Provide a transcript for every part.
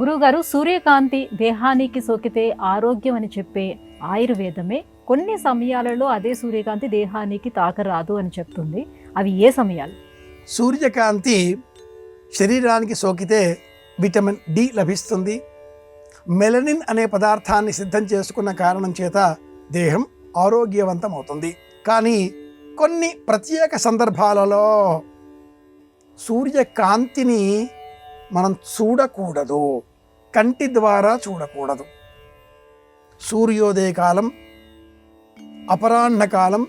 గురువుగారు, సూర్యకాంతి దేహానికి సోకితే ఆరోగ్యం అని చెప్పే ఆయుర్వేదమే కొన్ని సమయాలలో అదే సూర్యకాంతి దేహానికి తాకరాదు అని చెప్తుంది. అవి ఏ సమయాలు? సూర్యకాంతి శరీరానికి సోకితే విటమిన్ డి లభిస్తుంది. మెలనిన్ అనే పదార్థాన్ని సిద్ధం చేసుకున్న కారణం చేత దేహం ఆరోగ్యవంతం అవుతుంది. కానీ కొన్ని ప్రత్యేక సందర్భాలలో సూర్యకాంతిని మనం చూడకూడదు, కంటి ద్వారా చూడకూడదు. సూర్యోదయ కాలం, అపరాహ్న కాలం,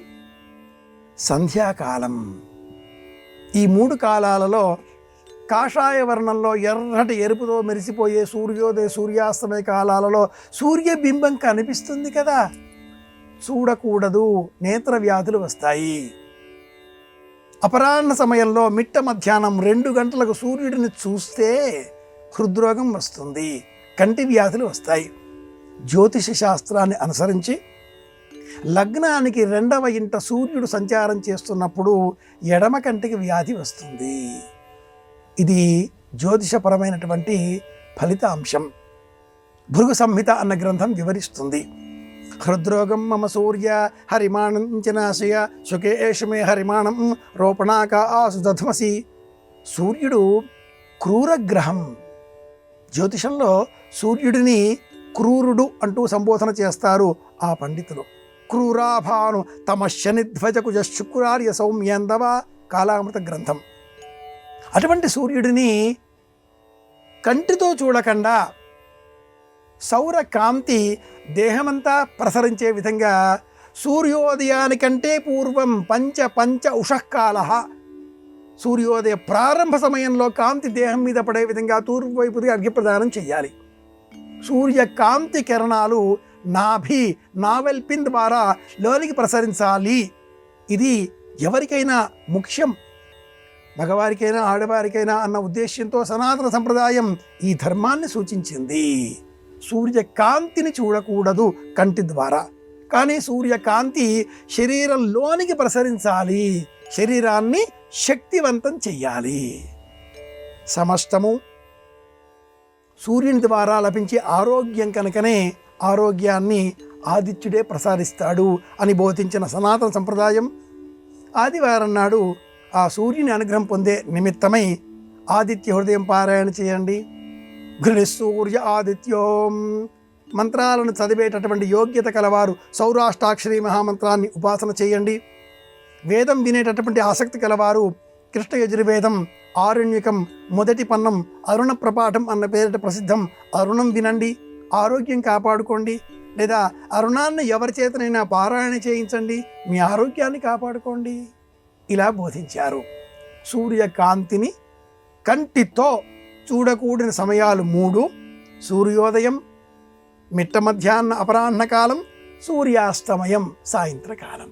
సంధ్యాకాలం, ఈ 3 కాలాలలో కాషాయ వర్ణంలో ఎర్రటి ఎరుపుతో మెరిసిపోయే సూర్యోదయ సూర్యాస్తమయ కాలాలలో సూర్యబింబం కనిపిస్తుంది కదా, చూడకూడదు, నేత్ర వ్యాధులు వస్తాయి. అపరాహ్న సమయంలో మిట్ట మధ్యాహ్నం 2 గంటలకు సూర్యుడిని చూస్తే హృద్రోగం వస్తుంది, కంటి వ్యాధులు వస్తాయి. జ్యోతిష శాస్త్రాన్ని అనుసరించి లగ్నానికి 2వ ఇంట సూర్యుడు సంచారం చేస్తున్నప్పుడు ఎడమ కంటికి వ్యాధి వస్తుంది. ఇది జ్యోతిషపరమైనటువంటి ఫలితాంశం. భృగు సంహిత అన్న గ్రంథం వివరిస్తుంది. హృద్రోగం మమ సూర్య హరిమాణం చనాశయ శుకేషమే హరిమాణం రోపణాక ఆసు దధ్మసి. సూర్యుడు క్రూరగ్రహం. జ్యోతిషంలో సూర్యుడిని క్రూరుడు అంటూ సంబోధన చేస్తారు ఆ పండితులు. క్రూరాభాను తమ శనిధ్వజకుజ శుక్రార్య సౌమ్యందవ కాలామృత గ్రంథం. అటువంటి సూర్యుడిని కంటితో చూడకుండా సౌరకాంతి దేహమంతా ప్రసరించే విధంగా సూర్యోదయానికంటే పూర్వం పంచ ఉషఃకాల, సూర్యోదయ ప్రారంభ సమయంలో కాంతి దేహం మీద పడే విధంగా తూర్పు వైపుది అర్ఘ్యప్రదానం చేయాలి. సూర్యకాంతి కిరణాలు నావెల్పిన్ ద్వారా లోనికి ప్రసరించాలి. ఇది ఎవరికైనా ముఖ్యం, మగవారికైనా ఆడవారికైనా అన్న ఉద్దేశ్యంతో సనాతన సంప్రదాయం ఈ ధర్మాన్ని సూచించింది. సూర్యకాంతిని చూడకూడదు కంటి ద్వారా, కానీ సూర్యకాంతి శరీరంలోనికి ప్రసరించాలి, శరీరాన్ని శక్తివంతం చెయ్యాలి. సమస్తము సూర్యుని ద్వారా లభించే ఆరోగ్యం కనుకనే ఆరోగ్యాన్ని ఆదిత్యుడే ప్రసాదిస్తాడు అని బోధించిన సనాతన సంప్రదాయం ఆదివారం నాడు ఆ సూర్యుని అనుగ్రహం పొందే నిమిత్తమై ఆదిత్య హృదయం పారాయణ చేయండి. గృహ సూర్య ఆదిత్యోం మంత్రాలను చదివేటటువంటి యోగ్యత కలవారు సౌరాష్టాక్షరి మహామంత్రాన్ని ఉపాసన చేయండి. వేదం వినేటటువంటి ఆసక్తి కలవారు కృష్ణ యజుర్వేదం, ఆరణ్యకం, మొదటి పన్నం, అరుణ ప్రపాఠం అన్న పేరిట ప్రసిద్ధం అరుణం వినండి, ఆరోగ్యం కాపాడుకోండి. లేదా అరుణాన్ని ఎవరి చేతనైనా పారాయణ చేయించండి, మీ ఆరోగ్యాన్ని కాపాడుకోండి. ఇలా బోధించారు. సూర్యకాంతిని కంటితో చూడకూడిన సమయాలు 3: సూర్యోదయం, మిట్ట మధ్యాహ్న అపరాహ్న కాలం, సూర్యాస్తమయం సాయంత్రకాలం.